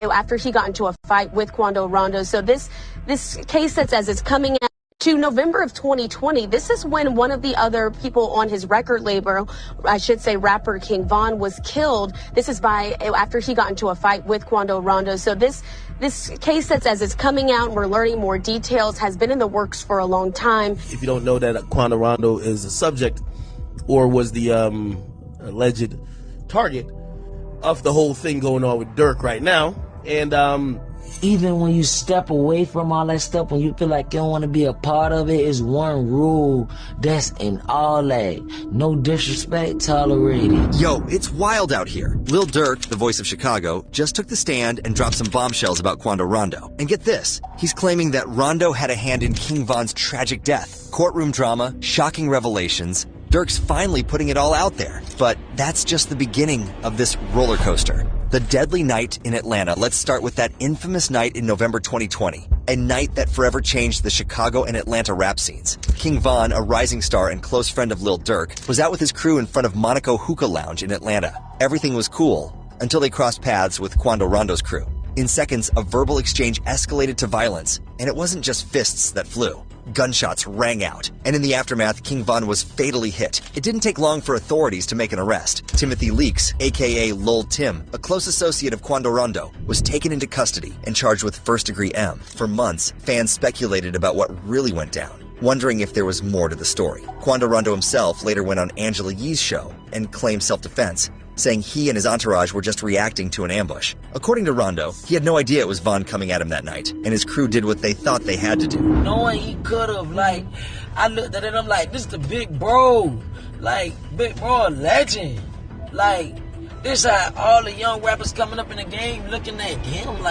after he got into a fight with Quando Rondo. So this case that says it's coming out to November of 2020. This is when one of the other people on his record label, I should say rapper King Von, was killed. This is after he got into a fight with Quando Rondo. So this case that says it's coming out and we're learning more details has been in the works for a long time. If you don't know that Quando Rondo is a subject or was the alleged target of the whole thing going on with Durk right now. And even when you step away from all that stuff, when you feel like you don't want to be a part of it, is one rule that's in all that. No disrespect tolerated. Yo, it's wild out here. Lil Durk, the voice of Chicago, just took the stand and dropped some bombshells about Quando Rondo. And get this, he's claiming that Rondo had a hand in King Von's tragic death. Courtroom drama, shocking revelations. Durk's finally putting it all out there. But that's just the beginning of this roller coaster. The deadly night in Atlanta. Let's start with that infamous night in November 2020. A night that forever changed the Chicago and Atlanta rap scenes. King Von, a rising star and close friend of Lil Durk, was out with his crew in front of Monaco Hookah Lounge in Atlanta. Everything was cool until they crossed paths with Quando Rondo's crew. In seconds, a verbal exchange escalated to violence, and it wasn't just fists that flew. Gunshots rang out, and in the aftermath, King Von was fatally hit. It didn't take long for authorities to make an arrest. Timothy Leaks, aka Lil Tim, a close associate of Quando Rondo, was taken into custody and charged with first-degree M. For months, fans speculated about what really went down, wondering if there was more to the story. Quando Rondo himself later went on Angela Yee's show and claimed self-defense, saying he and his entourage were just reacting to an ambush. According to Rondo, he had no idea it was Von coming at him that night, and his crew did what they thought they had to do. Knowing he could have, I looked at it, I'm like, this is the big bro. Big bro, a legend. This how all the young rappers coming up in the game looking at him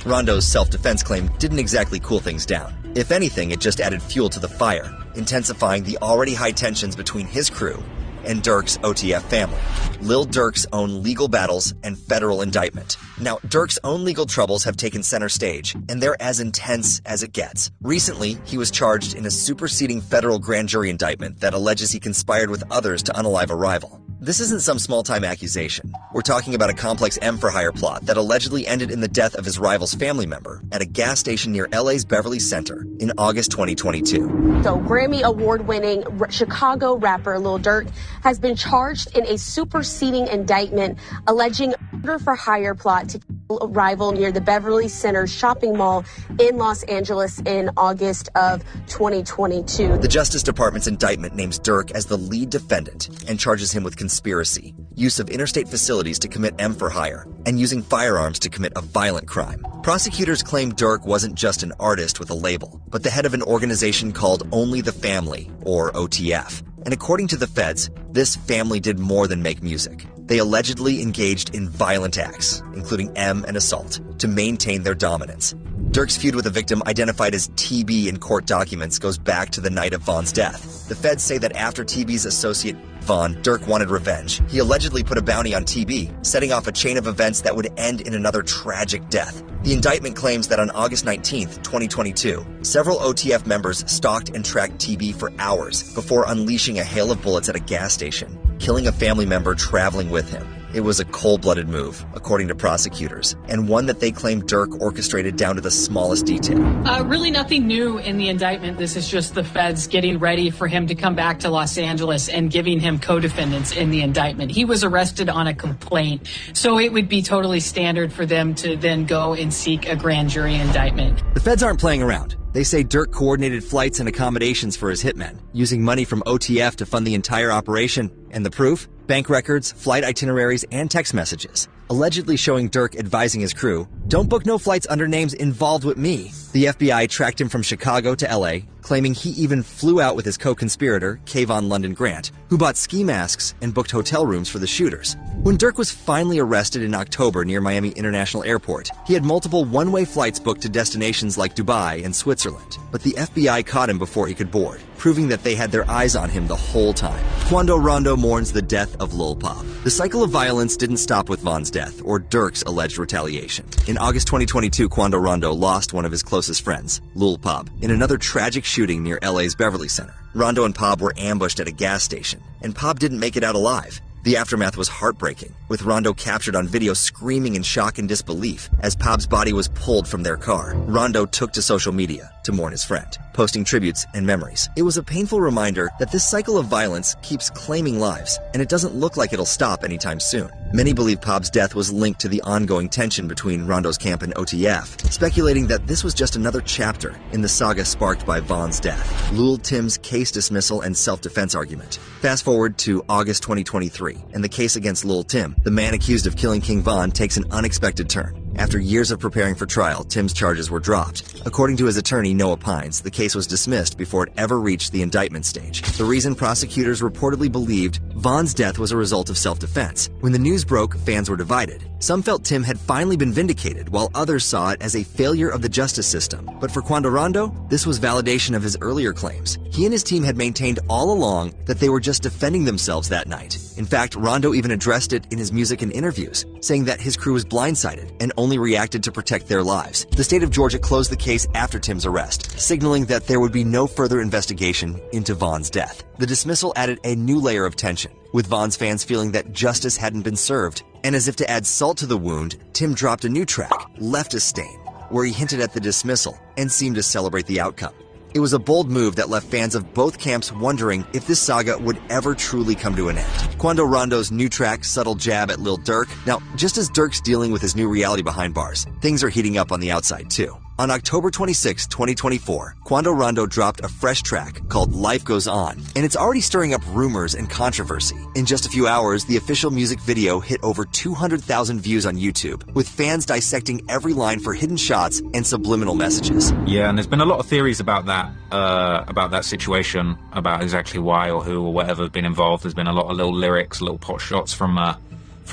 Rondo's self-defense claim didn't exactly cool things down. If anything, it just added fuel to the fire, intensifying the already high tensions between his crew and Durk's OTF family. Lil Durk's own legal battles and federal indictment. Now, Durk's own legal troubles have taken center stage, and they're as intense as it gets. Recently, he was charged in a superseding federal grand jury indictment that alleges he conspired with others to unalive a rival. This isn't some small-time accusation. We're talking about a complex M-for-hire plot that allegedly ended in the death of his rival's family member at a gas station near LA's Beverly Center in August 2022. So Grammy award-winning Chicago rapper Lil Durk has been charged in a superseding indictment alleging a murder-for-hire plot to kill a rival near the Beverly Center shopping mall in Los Angeles in August of 2022. The Justice Department's indictment names Durk as the lead defendant and charges him with conspiracy, use of interstate facilities to commit M-for-hire, and using firearms to commit a violent crime. Prosecutors claim Durk wasn't just an artist with a label, but the head of an organization called Only the Family, or OTF. And according to the feds, this family did more than make music. They allegedly engaged in violent acts, including M and assault, to maintain their dominance. Durk's feud with a victim identified as TB in court documents goes back to the night of Von's death. The feds say that after TB's associate Von, Durk wanted revenge. He allegedly put a bounty on TB, setting off a chain of events that would end in another tragic death. The indictment claims that on August 19th, 2022, several OTF members stalked and tracked TB for hours before unleashing a hail of bullets at a gas station, killing a family member traveling with him. It was a cold-blooded move, according to prosecutors, and one that they claim Durk orchestrated down to the smallest detail. Really nothing new in the indictment. This is just the feds getting ready for him to come back to Los Angeles and giving him co-defendants in the indictment. He was arrested on a complaint, so it would be totally standard for them to then go and seek a grand jury indictment. The feds aren't playing around. They say Durk coordinated flights and accommodations for his hitmen, using money from OTF to fund the entire operation. And the proof? Bank records, flight itineraries, and text messages, allegedly showing Durk advising his crew, "Don't book no flights under names involved with me." The FBI tracked him from Chicago to LA, claiming he even flew out with his co-conspirator, Kayvon London Grant, who bought ski masks and booked hotel rooms for the shooters. When Durk was finally arrested in October near Miami International Airport, he had multiple one-way flights booked to destinations like Dubai and Switzerland, but the FBI caught him before he could board, proving that they had their eyes on him the whole time. Quando Rondo mourns the death of Lil Pop. The cycle of violence didn't stop with Von's death or Durk's alleged retaliation. In August 2022, Quando Rondo lost one of his closest friends, Lil Pop, in another tragic shooting near LA's Beverly Center. Rondo and Pop were ambushed at a gas station, and Pop didn't make it out alive. The aftermath was heartbreaking, with Rondo captured on video screaming in shock and disbelief as Pob's body was pulled from their car. Rondo took to social media to mourn his friend, posting tributes and memories. It was a painful reminder that this cycle of violence keeps claiming lives, and it doesn't look like it'll stop anytime soon. Many believe Pob's death was linked to the ongoing tension between Rondo's camp and OTF, speculating that this was just another chapter in the saga sparked by Von's death. Lil Tim's case dismissal and self-defense argument. Fast forward to August 2023, and the case against Lil Tim, the man accused of killing King Von, takes an unexpected turn. After years of preparing for trial, Tim's charges were dropped. According to his attorney, Noah Pines, the case was dismissed before it ever reached the indictment stage. The reason prosecutors reportedly believed Von's death was a result of self-defense. When the news broke, fans were divided. Some felt Tim had finally been vindicated, while others saw it as a failure of the justice system. But for Quando Rondo, this was validation of his earlier claims. He and his team had maintained all along that they were just defending themselves that night. In fact, Rondo even addressed it in his music and interviews, saying that his crew was blindsided and only reacted to protect their lives. The state of Georgia closed the case after Tim's arrest, signaling that there would be no further investigation into Von's death. The dismissal added a new layer of tension, with Von's fans feeling that justice hadn't been served. And as if to add salt to the wound, Tim dropped a new track, Left a Stain, where he hinted at the dismissal and seemed to celebrate the outcome. It was a bold move that left fans of both camps wondering if this saga would ever truly come to an end. Quando Rondo's new track, Subtle Jab at Lil Durk. Now, just as Durk's dealing with his new reality behind bars, things are heating up on the outside too. On October 26, 2024, Quando Rondo dropped a fresh track called Life Goes On, and it's already stirring up rumors and controversy. In just a few hours, the official music video hit over 200,000 views on YouTube, with fans dissecting every line for hidden shots and subliminal messages. Yeah, and there's been a lot of theories about that situation, about exactly why or who or whatever has been involved. There's been a lot of little lyrics, little pot shots from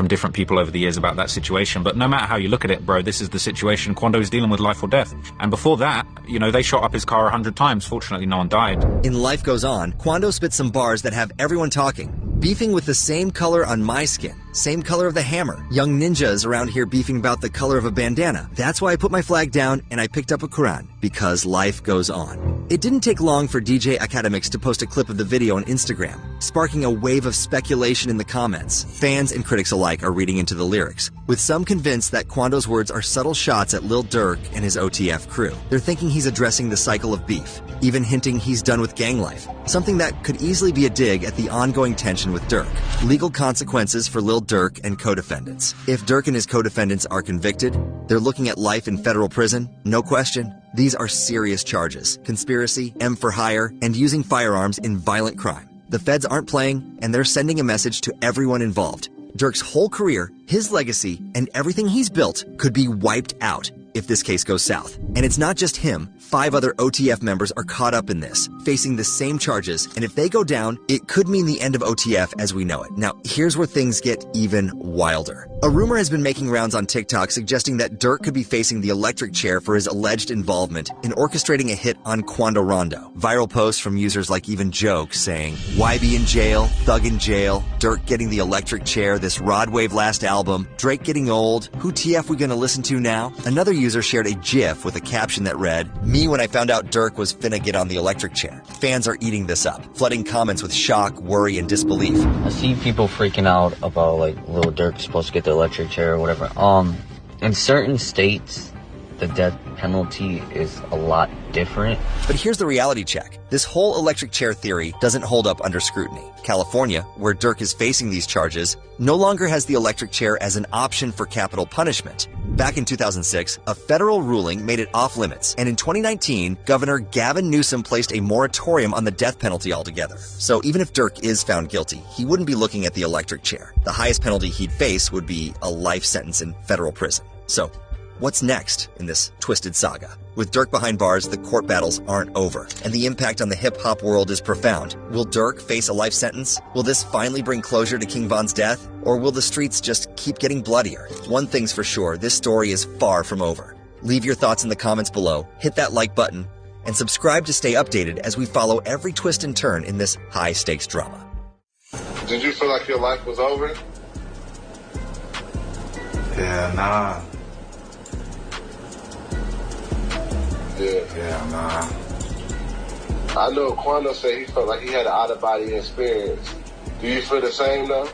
different people over the years about that situation. But no matter how you look at it, bro, this is the situation. Quando is dealing with life or death. And before that, you know, they shot up his car 100 times. Fortunately, no one died. In Life Goes On, Quando spits some bars that have everyone talking. Beefing with the same color on my skin, same color of the hammer. Young ninjas around here beefing about the color of a bandana. That's why I put my flag down and I picked up a Quran, because life goes on. It didn't take long for DJ Academics to post a clip of the video on Instagram, sparking a wave of speculation in the comments. Fans and critics alike are reading into the lyrics, with some convinced that Quando's words are subtle shots at Lil Durk and his OTF crew. They're thinking he's addressing the cycle of beef, even hinting he's done with gang life, something that could easily be a dig at the ongoing tension with Durk. Legal consequences for Lil Durk and co-defendants. If Durk and his co-defendants are convicted, they're looking at life in federal prison, no question. These are serious charges: conspiracy, M for hire, and using firearms in violent crime. The feds aren't playing, and they're sending a message to everyone involved. Durk's whole career, his legacy, and everything he's built could be wiped out if this case goes south. And it's not just him. 5 other OTF members are caught up in this, facing the same charges, and if they go down, it could mean the end of OTF as we know it. Now, here's where things get even wilder. A rumor has been making rounds on TikTok suggesting that Durk could be facing the electric chair for his alleged involvement in orchestrating a hit on Quando Rondo. Viral posts from users like Even Joke saying, "Why be in jail? Thug in jail. Durk getting the electric chair, this Rod Wave last album. Drake getting old. Who TF we gonna listen to now?" Another user shared a GIF with a caption that read, "Me when I found out Durk was finna get on the electric chair." Fans are eating this up, flooding comments with shock, worry, and disbelief. I see people freaking out about like Lil Durk's supposed to get the electric chair or whatever. In certain states, the death penalty is a lot different. But here's the reality check. This whole electric chair theory doesn't hold up under scrutiny. California, where Durk is facing these charges, no longer has the electric chair as an option for capital punishment. Back in 2006, a federal ruling made it off limits, and in 2019, Governor Gavin Newsom placed a moratorium on the death penalty altogether. So even if Durk is found guilty, he wouldn't be looking at the electric chair. The highest penalty he'd face would be a life sentence in federal prison. So what's next in this twisted saga? With Durk behind bars, the court battles aren't over, and the impact on the hip-hop world is profound. Will Durk face a life sentence? Will this finally bring closure to King Von's death? Or will the streets just keep getting bloodier? One thing's for sure, this story is far from over. Leave your thoughts in the comments below, hit that like button, and subscribe to stay updated as we follow every twist and turn in this high-stakes drama. Did you feel like your life was over? Yeah, nah. Yeah, nah. I know Quando said he felt like he had an out-of-body experience. Do you feel the same though?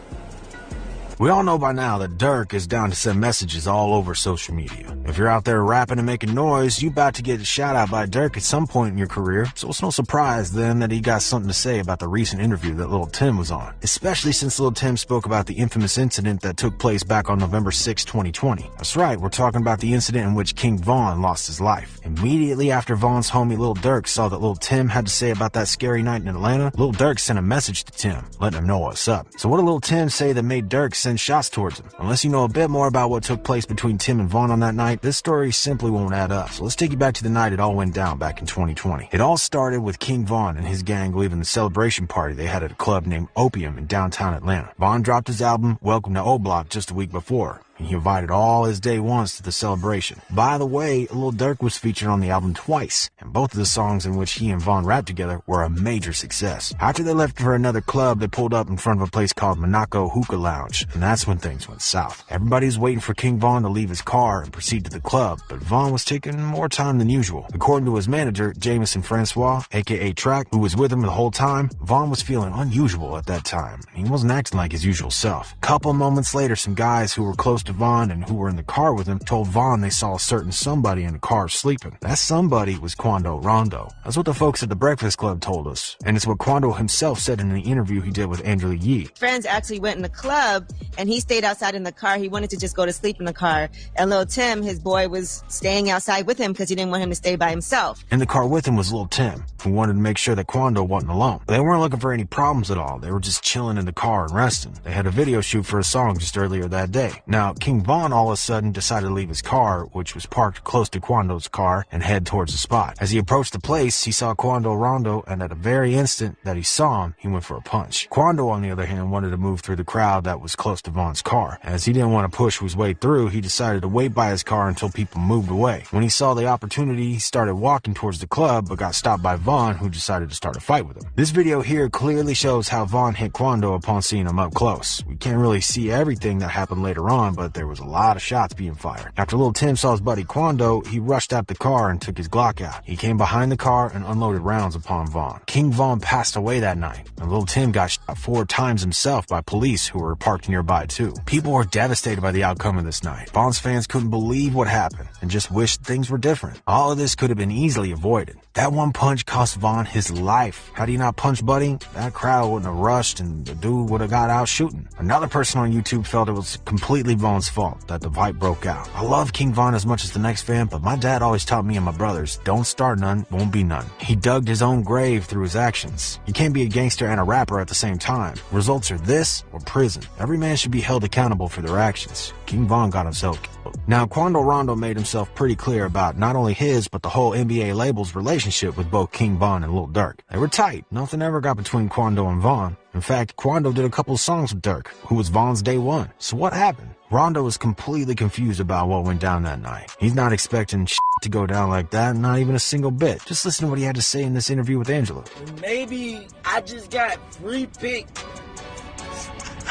We all know by now that Durk is down to send messages all over social media. If you're out there rapping and making noise, you about to get a shout out by Durk at some point in your career, so it's no surprise then that he got something to say about the recent interview that Lil Tim was on, especially since Lil Tim spoke about the infamous incident that took place back on November 6, 2020. That's right, we're talking about the incident in which King Von lost his life. Immediately after Von's homie Lil Durk saw that Lil Tim had to say about that scary night in Atlanta, Lil Durk sent a message to Tim, letting him know what's up. So what did Lil Tim say that made Durk send shots towards him? Unless you know a bit more about what took place between Tim and Von on that night, this story simply won't add up. So let's take you back to the night it all went down back in 2020. It all started with King Von and his gang leaving the celebration party they had at a club named Opium in downtown Atlanta. Von dropped his album, Welcome to O-Block, just a week before. He invited all his day ones to the celebration. By the way, Lil Durk was featured on the album twice, and both of the songs in which he and Von rapped together were a major success. After they left for another club, they pulled up in front of a place called Monaco Hookah Lounge, and that's when things went south. Everybody was waiting for King Von to leave his car and proceed to the club, but Von was taking more time than usual. According to his manager, Jameson Francois, aka Track, who was with him the whole time, Von was feeling unusual at that time. He wasn't acting like his usual self. Couple moments later, some guys who were close to Von and who were in the car with him told Von they saw a certain somebody in the car sleeping. That somebody was Quando Rondo. That's what the folks at the Breakfast Club told us, and it's what Quando himself said in the interview he did with Angela Yee. Friends actually went in the club and he stayed outside in the car. He wanted to just go to sleep in the car, and Lil Tim, his boy, was staying outside with him because he didn't want him to stay by himself. In the car with him was Lil Tim, who wanted to make sure that Quando wasn't alone. They weren't looking for any problems at all. They were just chilling in the car and resting. They had a video shoot for a song just earlier that day. Now, King Von all of a sudden decided to leave his car, which was parked close to Quando's car, and head towards the spot. As he approached the place, he saw Quando Rondo, and at the very instant that he saw him, he went for a punch. Quando, on the other hand, wanted to move through the crowd that was close to Von's car. As he didn't want to push his way through, he decided to wait by his car until people moved away. When he saw the opportunity, he started walking towards the club, but got stopped by Von, who decided to start a fight with him. This video here clearly shows how Von hit Quando upon seeing him up close. We can't really see everything that happened later on, but there was a lot of shots being fired. After Lil Tim saw his buddy Quando, he rushed out the car and took his Glock out. He came behind the car and unloaded rounds upon Von. King Von passed away that night, and Lil Tim got shot 4 times himself by police who were parked nearby too. People were devastated by the outcome of this night. Von's fans couldn't believe what happened and just wished things were different. All of this could have been easily avoided. That one punch cost Von his life. Had he not punched Buddy, that crowd wouldn't have rushed and the dude would have got out shooting. Another person on YouTube felt it was completely Von's fault that the fight broke out. I love King Von as much as the next fan, but my dad always taught me and my brothers, don't start none, won't be none. He dug his own grave through his actions. You can't be a gangster and a rapper at the same time. Results are this or prison. Every man should be held accountable for their actions. King Von got himself killed. Now, Quando Rondo made himself pretty clear about not only his, but the whole NBA label's relationship with both King Von and Lil Durk. They were tight. Nothing ever got between Quando and Von. In fact, Quando did a couple songs with Durk, who was Von's day one. So what happened? Rondo was completely confused about what went down that night. He's not expecting shit to go down like that, not even a single bit. Just listen to what he had to say in this interview with Angela. Maybe I just got free picked.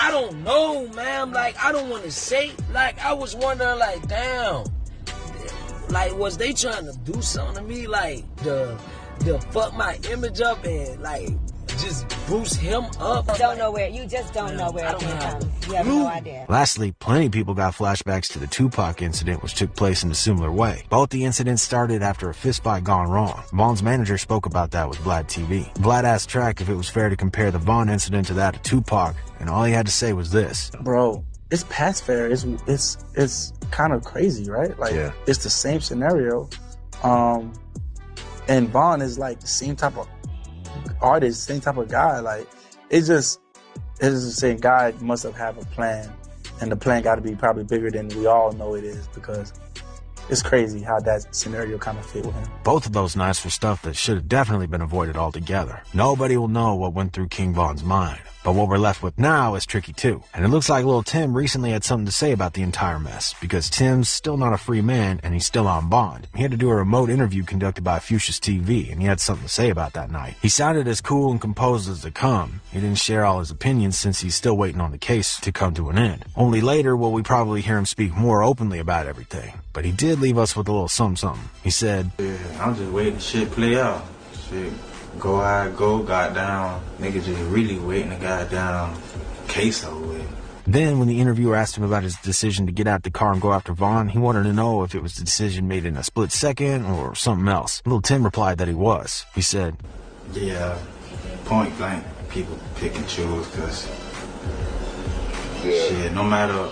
I don't know, man. Like, I don't want to say. Like, I was wondering, like, damn. Like, was they trying to do something to me? Like, the fuck my image up and, like, just boost him up? Don't know where. You just don't know where it came from. You have no idea. Lastly, plenty of people got flashbacks to the Tupac incident, which took place in a similar way. Both the incidents started after a fistfight gone wrong. Von's manager spoke about that with Vlad TV. Vlad asked Track if it was fair to compare the Von incident to that of Tupac, and all he had to say was this. Bro, it's past fair. It's kind of crazy, right? Like, yeah. It's the same scenario. And Von is like the same type of artist, same type of guy. Like, it's the same guy must have had a plan, and the plan got to be probably bigger than we all know it is, because it's crazy how that scenario kind of fit with him. Both of those nights were stuff that should have definitely been avoided altogether. Nobody will know what went through King Von's mind. But what we're left with now is tricky too. And it looks like Lil Tim recently had something to say about the entire mess, because Tim's still not a free man and he's still on bond. He had to do a remote interview conducted by Fuchsia's TV, and he had something to say about that night. He sounded as cool and composed as they come. He didn't share all his opinions since he's still waiting on the case to come to an end. Only later will we probably hear him speak more openly about everything. But he did leave us with a little something. He said, "Yeah, I'm just waiting to shit play out. Shit. Go how it go, goddamn. Niggas just really waiting to goddamn case over with. Then, when the interviewer asked him about his decision to get out the car and go after Von, he wanted to know if it was the decision made in a split second or something else. Lil Tim replied that he was. He said, Yeah, point blank, people pick and choose, because shit, no matter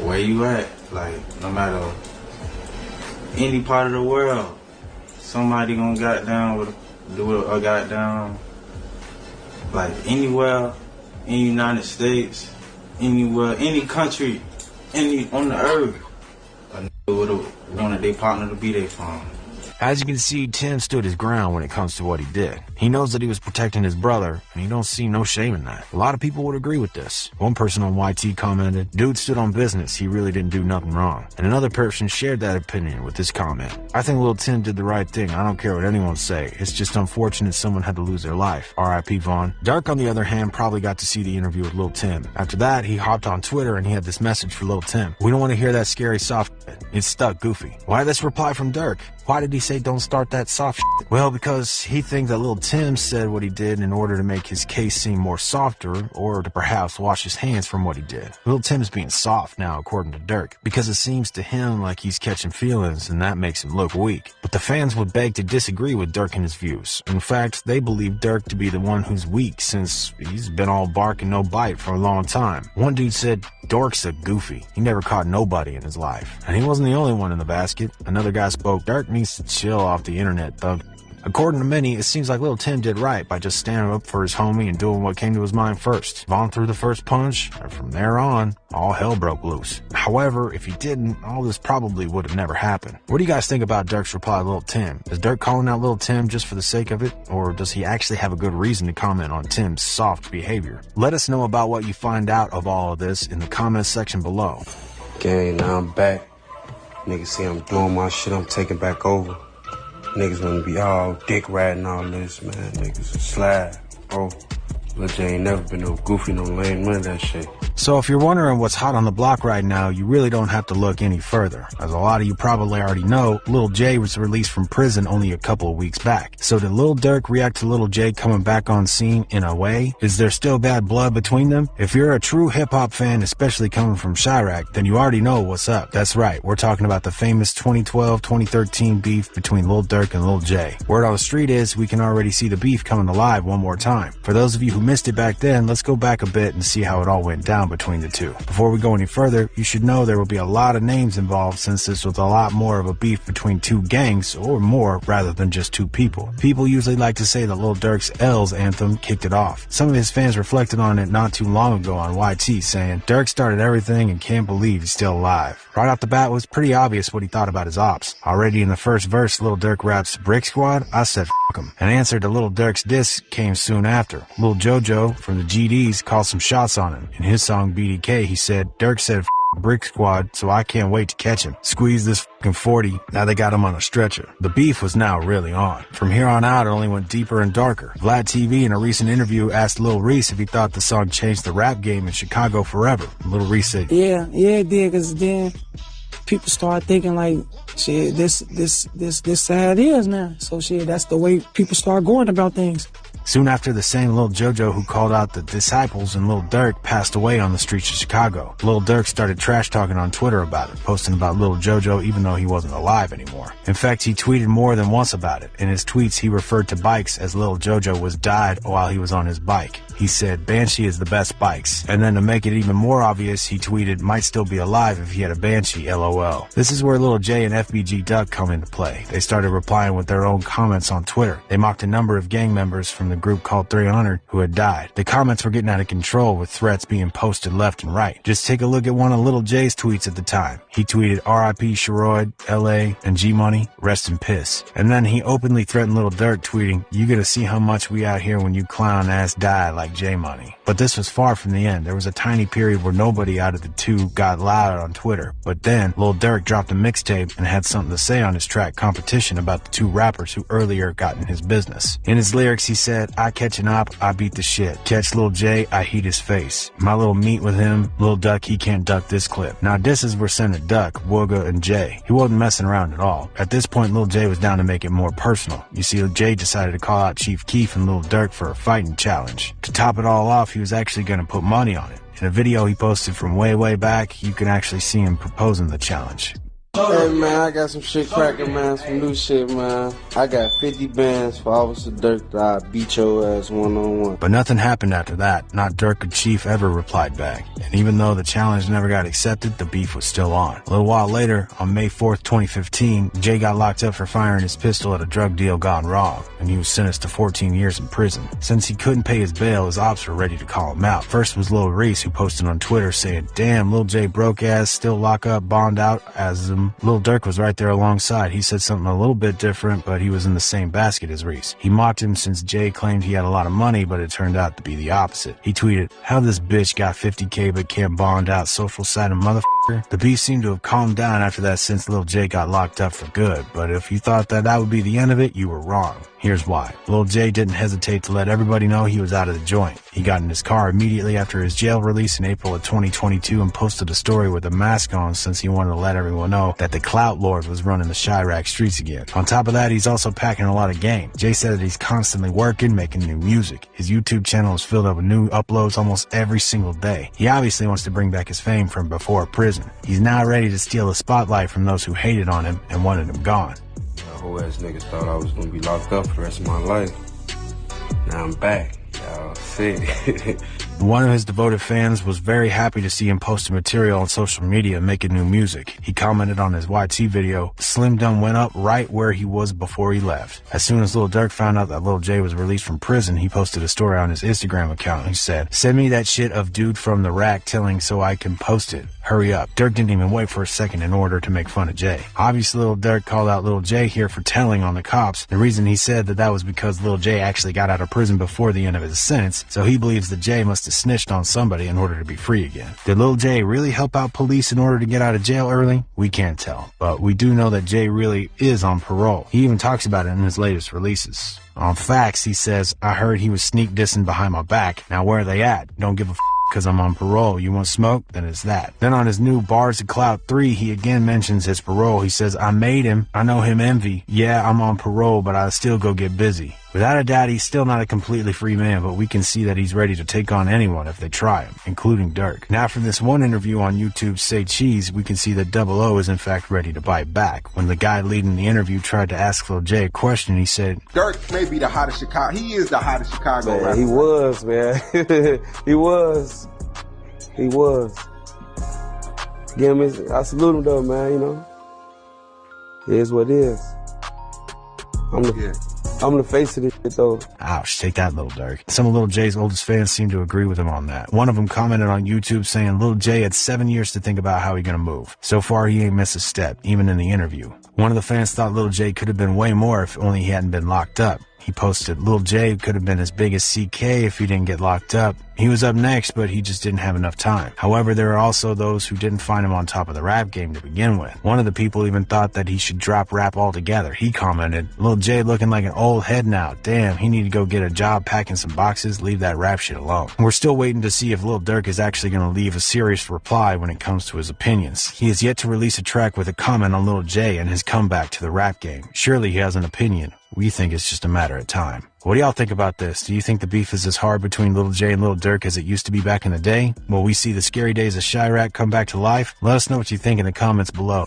where you at, like, no matter any part of the world, somebody gonna do a goddamn, like, anywhere in the United States, anywhere, any country, on the earth, a nigga would've wanted their partner to be their phone. As you can see, Tim stood his ground when it comes to what he did. He knows that he was protecting his brother, and he don't see no shame in that. A lot of people would agree with this. One person on YT commented, "Dude stood on business, he really didn't do nothing wrong." And another person shared that opinion with this comment. "I think Lil Tim did the right thing, I don't care what anyone say. It's just unfortunate someone had to lose their life. R.I.P. Vaughn." Durk, on the other hand, probably got to see the interview with Lil Tim. After that, he hopped on Twitter and he had this message for Lil Tim. "We don't want to hear that scary soft shit. It's stuck, goofy." Why this reply from Durk? Why did he say don't start that soft shit? Well, because he thinks that Lil Tim said what he did in order to make his case seem more softer, or to perhaps wash his hands from what he did. Lil Tim's being soft now, according to Durk, because it seems to him like he's catching feelings, and that makes him look weak. But the fans would beg to disagree with Durk and his views. In fact, they believe Durk to be the one who's weak, since he's been all bark and no bite for a long time. One dude said, "Durk's a goofy. He never caught nobody in his life." And he wasn't the only one in the basket. Another guy spoke, "Durk needs to chill off the internet, thug." According to many, it seems like Lil Tim did right by just standing up for his homie and doing what came to his mind first. Vaughn threw the first punch, and from there on, all hell broke loose. However, if he didn't, all this probably would have never happened. What do you guys think about Durk's reply to Lil Tim? Is Durk calling out Lil Tim just for the sake of it, or does he actually have a good reason to comment on Tim's soft behavior? Let us know about what you find out of all of this in the comments section below. Gang, now I'm back. Niggas see I'm doing my shit, I'm taking back over. Niggas wanna be all dick riding all this, man. Niggas a slide, bro. Lil J ain't never been no goofy, no lame, none of that shit. So if you're wondering what's hot on the block right now, you really don't have to look any further. As a lot of you probably already know, Lil J was released from prison only a couple of weeks back. So did Lil Durk react to Lil J coming back on scene in a way? Is there still bad blood between them? If you're a true hip-hop fan, especially coming from Chirac, then you already know what's up. That's right, we're talking about the famous 2012-2013 beef between Lil Durk and Lil J. Word on the street is we can already see the beef coming alive one more time. For those of you who missed it back then, let's go back a bit and see how it all went down between the two. Before we go any further, you should know there will be a lot of names involved, since this was a lot more of a beef between two gangs, or more, rather than just two people. People usually like to say that Lil Durk's L's anthem kicked it off. Some of his fans reflected on it not too long ago on YT, saying, "Durk started everything and can't believe he's still alive." Right off the bat, it was pretty obvious what he thought about his ops. Already in the first verse, Lil Durk raps, "Brick Squad, I said f*** him." An answer to Lil Durk's diss came soon after. Lil Jojo from the GDs called some shots on him. In his song BDK, he said, "Durk said f*** Brick Squad, so I can't wait to catch him. Squeeze this f***ing 40, now they got him on a stretcher." The beef was now really on. From here on out, it only went deeper and darker. Vlad TV in a recent interview asked Lil Reese if he thought the song changed the rap game in Chicago forever. Lil Reese said, Yeah, it did, because then people start thinking like, shit, this how it is now. So shit, that's the way people start going about things. Soon after, the same Lil Jojo who called out the Disciples and Lil Durk passed away on the streets of Chicago. Lil Durk started trash talking on Twitter about it, posting about Lil Jojo even though he wasn't alive anymore. In fact, he tweeted more than once about it. In his tweets, he referred to bikes as Lil Jojo was died while he was on his bike. He said, "Banshee is the best bikes." And then to make it even more obvious, he tweeted, "Might still be alive if he had a Banshee, LOL." This is where Lil J and FBG Duck come into play. They started replying with their own comments on Twitter. They mocked a number of gang members from the group called 300 who had died. The comments were getting out of control, with threats being posted left and right. Just take a look at one of Lil J's tweets at the time. He tweeted, "RIP Sherrod, LA, and G-Money, rest in piss." And then he openly threatened Lil Durk, tweeting, "You gonna see how much we out here when you clown ass die like J-Money." But this was far from the end. There was a tiny period where nobody out of the two got loud on Twitter. But then Lil Durk dropped a mixtape and had something to say on his track Competition about the two rappers who earlier got in his business. In his lyrics, he said, "I catch an op, I beat the shit. Catch Lil J, I heat his face. My little meet with him, Lil Duck, he can't duck this clip." Now disses were sent to Duck, Wooga, and Jay. He wasn't messing around at all. At this point, Lil J was down to make it more personal. You see, Jay decided to call out Chief Keef and Lil Durk for a fighting challenge. To top it all off, he was actually going to put money on it. In a video he posted from way back, you can actually see him proposing the challenge. Hey man, I got some shit cracking, man, some new shit, man. I got 50 bands for Officer Dirk that I beat your ass one-on-one. But nothing happened after that. Not Dirk or Chief ever replied back. And even though the challenge never got accepted, the beef was still on. A little while later, on May 4th, 2015, Jay got locked up for firing his pistol at a drug deal gone wrong, and he was sentenced to 14 years in prison. Since he couldn't pay his bail, his ops were ready to call him out. First was Lil Reese, who posted on Twitter saying, "Damn, Lil Jay broke ass, still lock up, bond out as him." Lil Durk was right there alongside. He said something a little bit different, but he was in the same basket as Reese. He mocked him since Jay claimed he had a lot of money, but it turned out to be the opposite. He tweeted, "How this bitch got 50K but can't bond out, social side of motherfucker." The beef seemed to have calmed down after that since Lil Jay got locked up for good, but if you thought that would be the end of it, you were wrong. Here's why. Lil Jay didn't hesitate to let everybody know he was out of the joint. He got in his car immediately after his jail release in April of 2022 and posted a story with a mask on since he wanted to let everyone know that the Clout Lord was running the Chirac streets again. On top of that, he's also packing a lot of game. Jay said that he's constantly working, making new music. His YouTube channel is filled up with new uploads almost every single day. He obviously wants to bring back his fame from before prison. He's now ready to steal the spotlight from those who hated on him and wanted him gone. Whole ass niggas thought I was gonna be locked up for the rest of my life. Now I'm back. Y'all sick. One of his devoted fans was very happy to see him posting material on social media making new music. He commented on his YT video, "Slim Dum went up right where he was before he left." As soon as Lil Durk found out that Lil Jay was released from prison, he posted a story on his Instagram account. He said, "Send me that shit of dude from the rack telling so I can post it. Hurry up." Durk didn't even wait for a second in order to make fun of Jay. Obviously, Lil Durk called out Lil Jay here for telling on the cops. The reason he said that was because Lil Jay actually got out of prison before the end of his sentence, so he believes that Jay must have snitched on somebody in order to be free again. Did Lil Jay really help out police in order to get out of jail early? We can't tell, but we do know that Jay really is on parole. He even talks about it in his latest releases. On Facts, he says, "I heard he was sneak dissing behind my back. Now where are they at? Don't give a because I'm on parole. You want smoke? Then it's that." Then on his new Bars of Clout 3, he again mentions his parole. He says, "I made him. I know him envy. Yeah, I'm on parole, but I still go get busy." Without a doubt, he's still not a completely free man, but we can see that he's ready to take on anyone if they try him, including Durk. Now from this one interview on YouTube, Say Cheese, we can see that Double O is in fact ready to bite back. When the guy leading the interview tried to ask Lil Jay a question, he said, "Durk may be the hottest Chicago. He is the hottest Chicago Man, rapper." he was, man. He was. He was. Give him his, I salute him though, man, you know. It is what it is. I'm the face of this shit though. Ouch, take that, Lil Durk. Some of Lil Jay's oldest fans seem to agree with him on that. One of them commented on YouTube saying Lil Jay had 7 years to think about how he gonna move. So far, he ain't missed a step, even in the interview. One of the fans thought Lil Jay could have been way more if only he hadn't been locked up. He posted, "Lil Jay could have been as big as CK if he didn't get locked up. He was up next, but he just didn't have enough time." However, there are also those who didn't find him on top of the rap game to begin with. One of the people even thought that he should drop rap altogether. He commented, "Lil Jay looking like an old head now. Damn, he need to go get a job packing some boxes, leave that rap shit alone." We're still waiting to see if Lil Durk is actually going to leave a serious reply when it comes to his opinions. He has yet to release a track with a comment on Lil Jay and his comeback to the rap game. Surely he has an opinion. We think it's just a matter of time. What do y'all think about this? Do you think the beef is as hard between Lil Jay and Lil Durk as it used to be back in the day? Will we see the scary days of Chirac come back to life? Let us know what you think in the comments below.